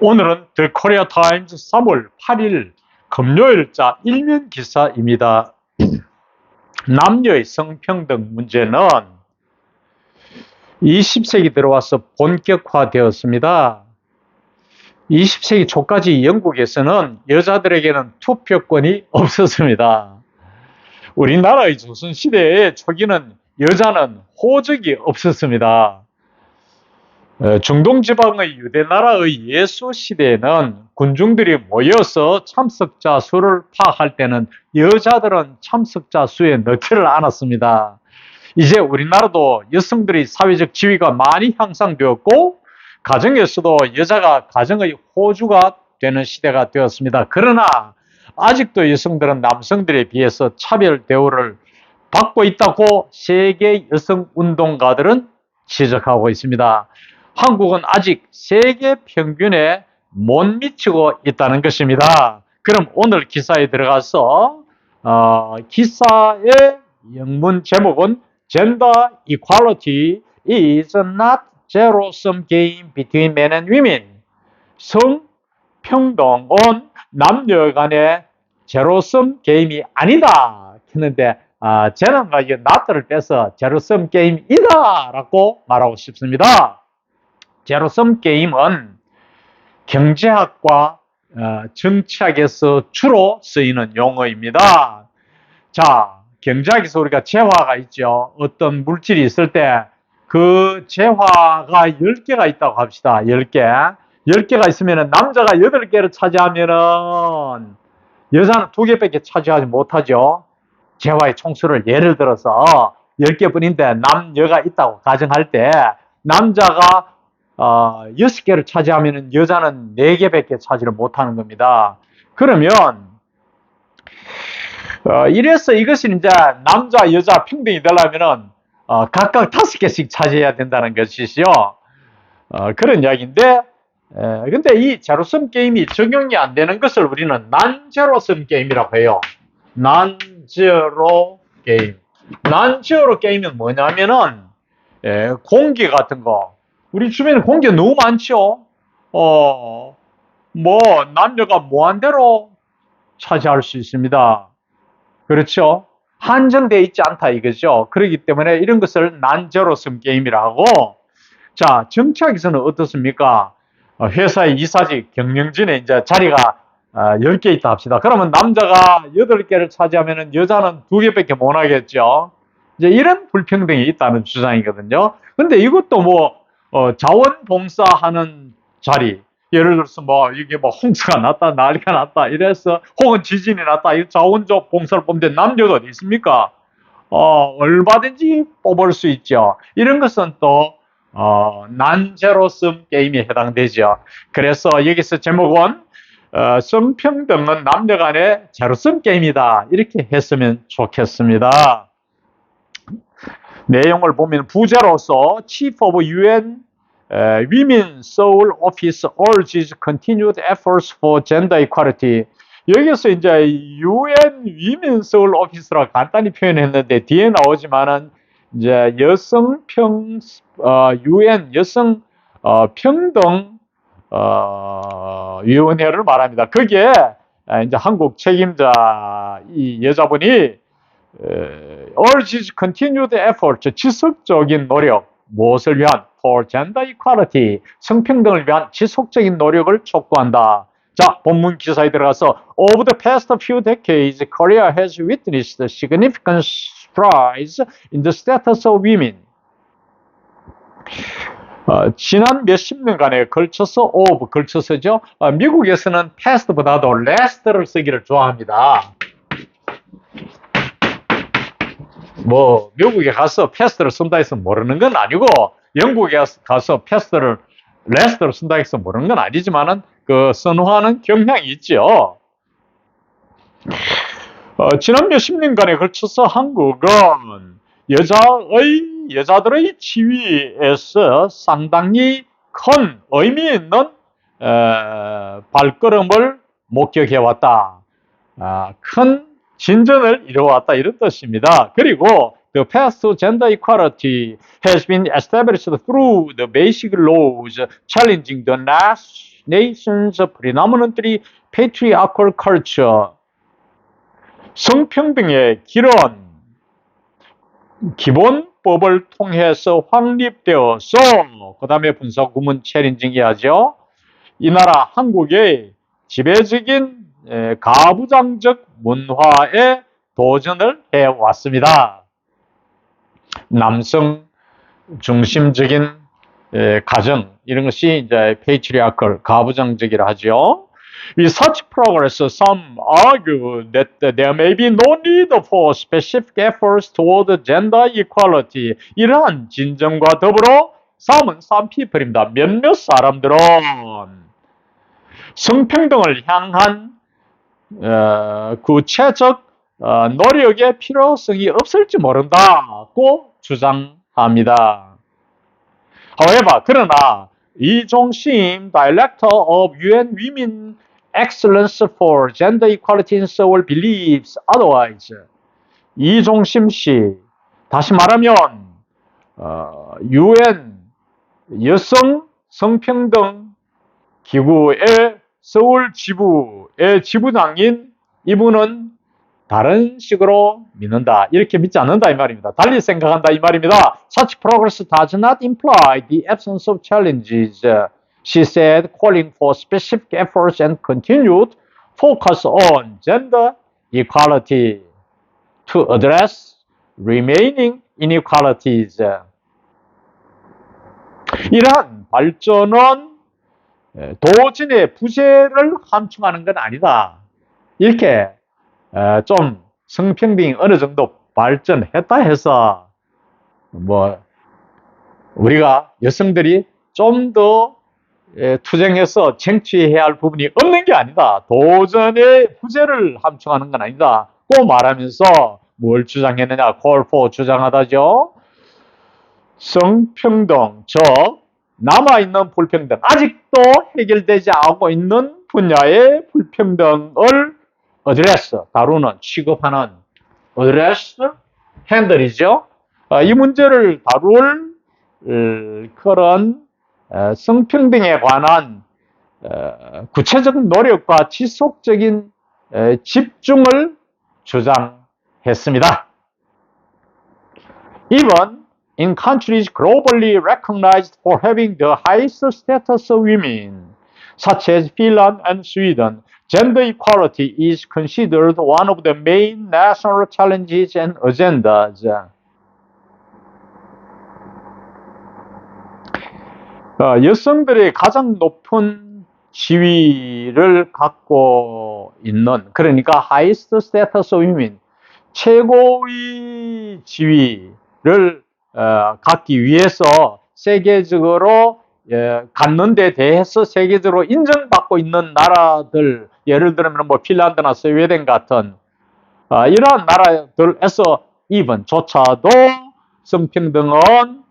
오늘은 더 코리아 타임즈 3월 8일 금요일자 일면 기사입니다. 남녀의 성평등 문제는 20세기 들어와서 본격화되었습니다. 20세기 초까지 영국에서는 여자들에게는 투표권이 없었습니다. 우리나라의 조선시대의 초기는 여자는 호적이 없었습니다. 중동 지방의 유대 나라의 예수 시대에는 군중들이 모여서 참석자 수를 파악할 때는 여자들은 참석자 수에 넣지를 않았습니다. 이제 우리나라도 여성들의 사회적 지위가 많이 향상되었고 가정에서도 여자가 가정의 호주가 되는 시대가 되었습니다. 그러나 아직도 여성들은 남성들에 비해서 차별 대우를 받고 있다고 세계 여성 운동가들은 지적하고 있습니다. 한국은 아직 세계 평균에 못 미치고 있다는 것입니다. 그럼 오늘 기사에 들어가서 기사의 영문 제목은 Gender equality is not zero-sum game between men and women. 성평등은 남녀 간의 제로섬 게임이 아니다 했는데 제는가 이 not를 빼서 제로섬 게임이다 라고 말하고 싶습니다. 제로섬 게임은 경제학과 정치학에서 주로 쓰이는 용어입니다. 자, 경제학에서 우리가 재화가 있죠. 어떤 물질이 있을 때 그 재화가 10개가 있다고 합시다. 10개. 10개가 있으면 남자가 8개를 차지하면 여자는 2개밖에 차지하지 못하죠. 재화의 총수를 예를 들어서 10개뿐인데 남녀가 있다고 가정할 때 남자가 6개를 차지하면 여자는 4개밖에 차지를 못하는 겁니다. 그러면 이래서 이것이 이제 남자 여자 평등이 되려면 각각 5개씩 차지해야 된다는 것이죠. 그런 이야기인데 근데 이 제로섬 게임이 적용이 안 되는 것을 우리는 난제로섬 게임이라고 해요. 난제로 게임. 난제로 게임은 뭐냐면은 공기 같은 거. 우리 주변에 공기가 너무 많죠. 남녀가 무한대로 차지할 수 있습니다. 그렇죠? 한정되어 있지 않다 이거죠. 그렇기 때문에 이런 것을 난제로섬 게임이라고. 자, 정치학에서는 어떻습니까? 회사의 이사직, 경영진에 이제 자리가 10개 있다 합시다. 그러면 남자가 8개를 차지하면 여자는 2개밖에 못 하겠죠. 이제 이런 불평등이 있다는 주장이거든요. 근데 이것도 자원봉사하는 자리, 예를 들어서 이게 홍수가 났다, 난리가 났다, 이래서 혹은 지진이 났다, 이 자원적 봉사를 뽑는데 남녀가 어디 있습니까? 얼마든지 뽑을 수 있죠. 이런 것은 또 난제로섬 게임에 해당되죠. 그래서 여기서 제목은 성평등은 남녀 간의 제로섬 게임이다 이렇게 했으면 좋겠습니다. 내용을 보면 부제로서 Chief of UN Women's Seoul Office urges continued efforts for gender equality. 여기서 이제 UN Women's Seoul Office라 간단히 표현했는데 뒤에 나오지만은 이제 UN 여성 평등 위원회를 말합니다. 거기에 이제 한국 책임자 이 여자분이 urges continued effort, 지속적인 노력, 무엇을 위한? for gender equality, 성평등을 위한 지속적인 노력을 촉구한다. 자, 본문 기사에 들어가서 over the past few decades, Korea has witnessed significant rise in the status of women. 지난 몇십 년간에 걸쳐서 걸쳐서죠. 미국에서는 past보다도 last를 쓰기를 좋아합니다. 미국에 가서 past를 쓴다 해서 모르는 건 아니고 영국에 가서 past를 last를 쓴다 해서 모르는 건 아니지만은 그 선호하는 경향이 있죠. 지난 몇십 년간에 걸쳐서 한국은 여자들의 지위에서 상당히 큰 의미 있는 발걸음을 목격해왔다. 큰 진전을 이루어왔다 이런 뜻입니다. 그리고 the path to gender equality has been established through the basic laws challenging the nation's predominantly patriarchal culture. 성평등의 길은 기본법을 통해서 확립되어서 그 다음에 분사구문 챌린징 해야죠. 이 나라 한국의 지배적인 가부장적 문화에 도전을 해왔습니다. 남성 중심적인 가정 이런 것이 이제 patriarchal 가부장적이라 하죠. With such progress, some argue that there may be no need for specific efforts toward gender equality. 이러한 진정과 더불어 some people입니다. 몇몇 사람들은 성평등을 향한 구체적 노력의 필요성이 없을지 모른다고 주장합니다. However, 그러나 이종심, Director of UN Women Excellence for Gender Equality in Seoul believes otherwise. 이종심 씨, 다시 말하면 UN 여성 성평등 기구의 서울 지부의 지부장인 이분은 다른 식으로 믿는다. 이렇게 믿지 않는다 이 말입니다. 달리 생각한다 이 말입니다. Such progress does not imply the absence of challenges, she said, calling for specific efforts and continued focus on gender equality to address remaining inequalities. 이러한 발전은 도진의 부재를 함축하는 건 아니다. 이렇게 좀 성평등이 어느 정도 발전했다 해서 우리가 여성들이 좀 더 투쟁해서 쟁취해야 할 부분이 없는 게 아니다. 도전의 부재를 함축하는 건 아니다. 고 말하면서 뭘 주장했느냐? call for 주장하다죠. 성평등, 즉 남아있는 불평등, 아직도 해결되지 않고 있는 분야의 불평등을 address, 다루는, 취급하는 address, handle이죠. 이 문제를 다룰 그런 성평등에 관한 구체적 노력과 지속적인 집중을 주장했습니다. Even in countries globally recognized for having the highest status of women, such as Finland and Sweden, gender equality is considered one of the main national challenges and agendas. 여성들의 가장 높은 지위를 갖고 있는, 그러니까 highest status of women, 최고의 지위를 갖기 위해서 세계적으로 갖는 데 대해서 세계적으로 인정받고 있는 나라들, 예를 들면 핀란드나 스웨덴 같은 이러한 나라들에서 이번조차도 성평등은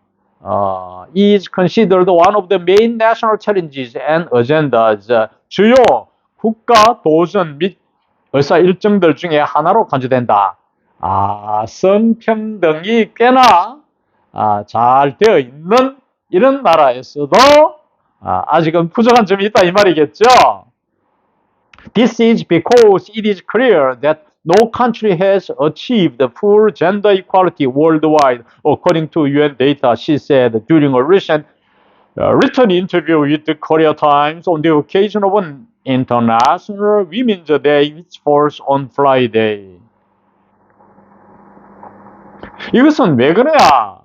is considered one of the main national challenges and agendas, 주요 국가 도전 및 의사 일정들 중에 하나로 간주된다. 성평등이 꽤나 잘 되어 있는 이런 나라에서도 아직은 부족한 점이 있다 이 말이겠죠. This is because it is clear that no country has achieved full gender equality worldwide, according to UN data, she said during a recent written interview with the Korea Times on the occasion of an International Women's Day, which falls on Friday. 이것은 왜 그래야?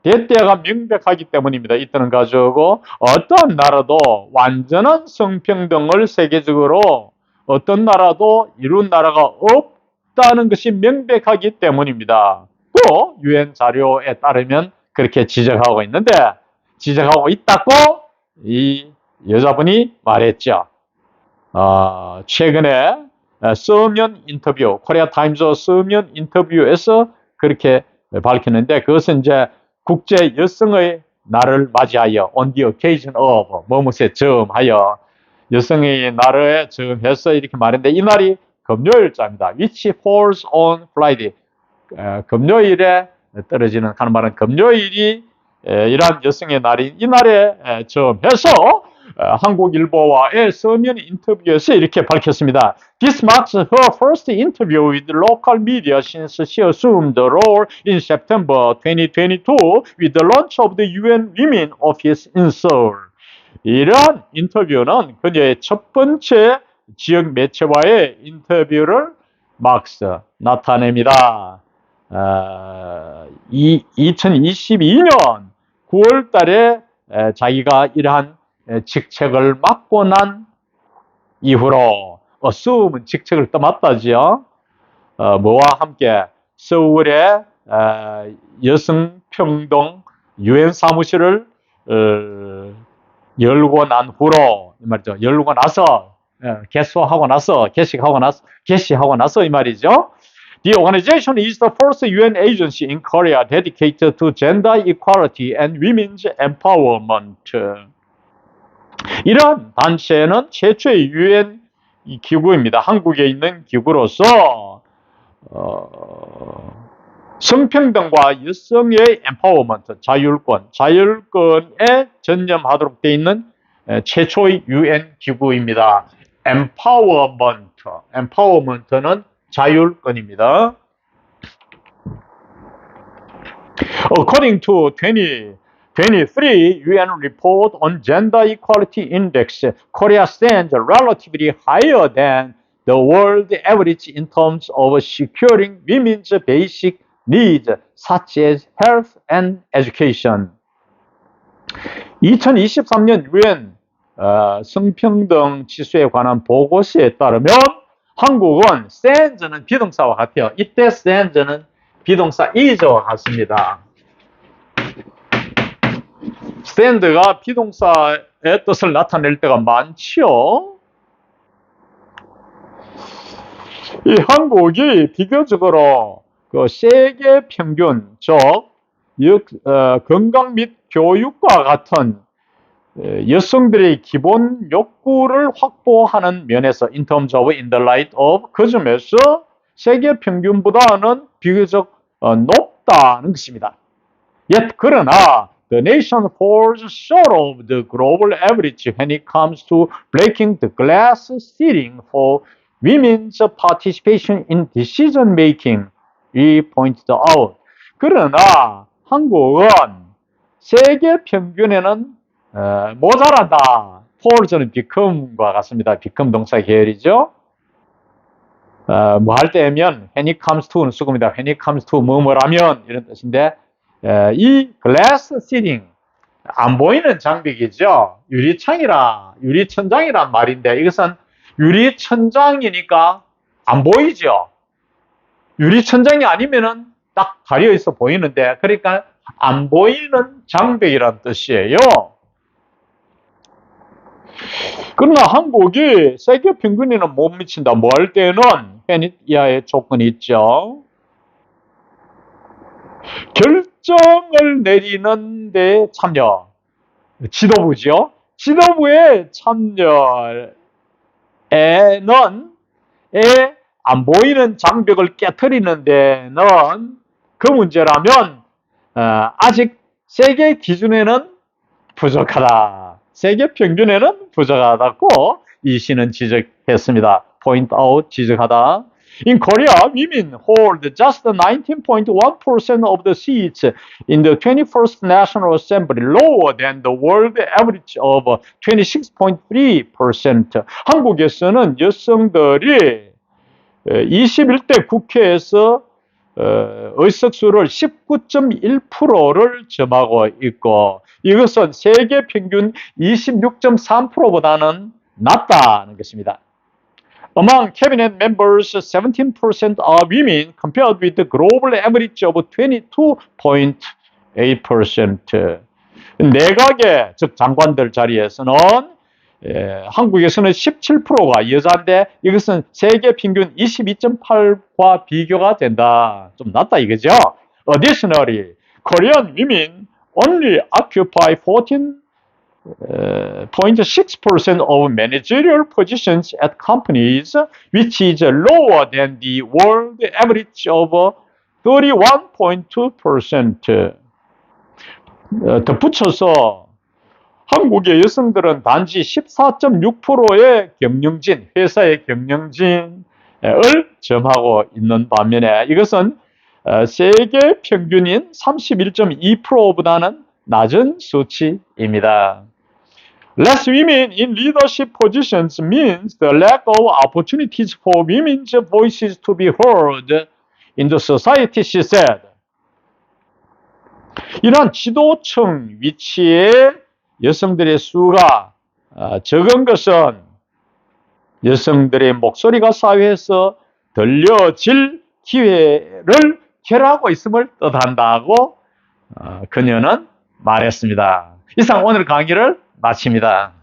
대때가 명백하기 때문입니다. 이때는 가지고 어떤 나라도 완전한 성평등을 세계적으로 어떤 나라도 이룬 나라가 없다는 것이 명백하기 때문입니다. 또 UN 자료에 따르면 그렇게 지적하고 있는데, 지적하고 있다고 이 여자분이 말했죠. 최근에 서면 인터뷰, 코리아 타임즈 서면 인터뷰에서 그렇게 밝혔는데, 그것은 이제 국제 여성의 날을 맞이하여 on the occasion of 뭐뭇에 즈음하여 여성의 날에 즈음해서 이렇게 말했는데, 이 날이 금요일자입니다. which falls on Friday. 금요일에 떨어지는, 하는 말은 금요일이 이러한 여성의 날인 이 날에 즈음해서 한국일보와의 서면 인터뷰에서 이렇게 밝혔습니다. This marks her first interview with local media since she assumed the role in September 2022 with the launch of the UN Women Office in Seoul. 이러한 인터뷰는 그녀의 첫 번째 지역 매체와의 인터뷰를 막스 나타냅니다. 2022년 9월 달에 자기가 이러한 직책을 맡고 난 이후로 assume은 직책을 떠맡다지요. 뭐와 함께 서울의 여성평등 유엔 사무실을 열고 난 후로 이 말이죠. 열고 나서 개시하고 나서 이 말이죠. The organization is the first UN agency in Korea dedicated to gender equality and women's empowerment. 이런 단체는 최초의 UN 기구입니다. 한국에 있는 기구로서 성평등과 여성의 empowerment, 자율권에 전념하도록 되어 있는 최초의 UN 기구입니다. empowerment는 자율권입니다. According to 2023 UN report on Gender Equality Index, Korea stands relatively higher than the world average in terms of securing women's basic needs such as health and education. 2023년 UN 성평등 지수에 관한 보고서에 따르면 한국은 stand는 비동사와 같아요. 이때 stand는 비동사 is와 같습니다. stand가 비동사의 뜻을 나타낼 때가 많지요. 이 한국이 비교적으로 그 세계 평균, 즉 건강 및 교육과 같은 여성들의 기본 욕구를 확보하는 면에서 in terms of in the light of 그 점에서 세계 평균보다는 비교적 높다는 것입니다. Yet 그러나 the nation falls short of the global average when it comes to breaking the glass ceiling for women's participation in decision making. 이 pointed out. 그러나 한국은 세계 평균에는 모자란다. falls는 become과 같습니다. become 동사 계열이죠. 뭐 할 때면 when it comes to는 쓰고입니다. when it comes to 뭐뭐라면 이런 뜻인데 이 glass ceiling 안 보이는 장벽이죠. 유리천장이란 말인데 이것은 유리천장이니까 안 보이죠. 유리천장이 아니면은 딱 가려 있어 보이는데 그러니까 안 보이는 장벽이란 뜻이에요. 그러나 한국이 세계 평균에는 못 미친다. 뭐 할 때는 when 이하의 조건이 있죠. 결정을 내리는 데 참여. 지도부죠. 지도부의 참여에는 안 보이는 장벽을 깨트리는 데는 그 문제라면 아직 세계 기준에는 부족하다. 세계 평균에는 부족하다고 이 시는 지적했습니다. point out, 지적하다. In Korea, women hold just 19.1% of the seats in the 21st National Assembly, lower than the world average of 26.3%. 한국에서는 여성들이 21대 국회에서 의석수를 19.1%를 점하고 있고 이것은 세계 평균 26.3%보다는 낮다는 것입니다. Among cabinet members, 17% are women compared with the global average of 22.8%. 내각의 즉 장관들 자리에서는 한국에서는 17%가 여자인데 이것은 세계 평균 22.8과 비교가 된다. 좀 낮다 이거죠. Additionally, Korean women only occupy 14.6% of managerial positions at companies, which is lower than the world average of 31.2%. 덧붙여서 한국의 여성들은 단지 14.6%의 경영진, 회사의 경영진을 점하고 있는 반면에 이것은 세계 평균인 31.2%보다는 낮은 수치입니다. Less women in leadership positions means the lack of opportunities for women's voices to be heard in the society, she said. 이러한 지도층 위치에 여성들의 수가 적은 것은 여성들의 목소리가 사회에서 들려질 기회를 결하고 있음을 뜻한다고 그녀는 말했습니다. 이상 오늘 강의를 마칩니다.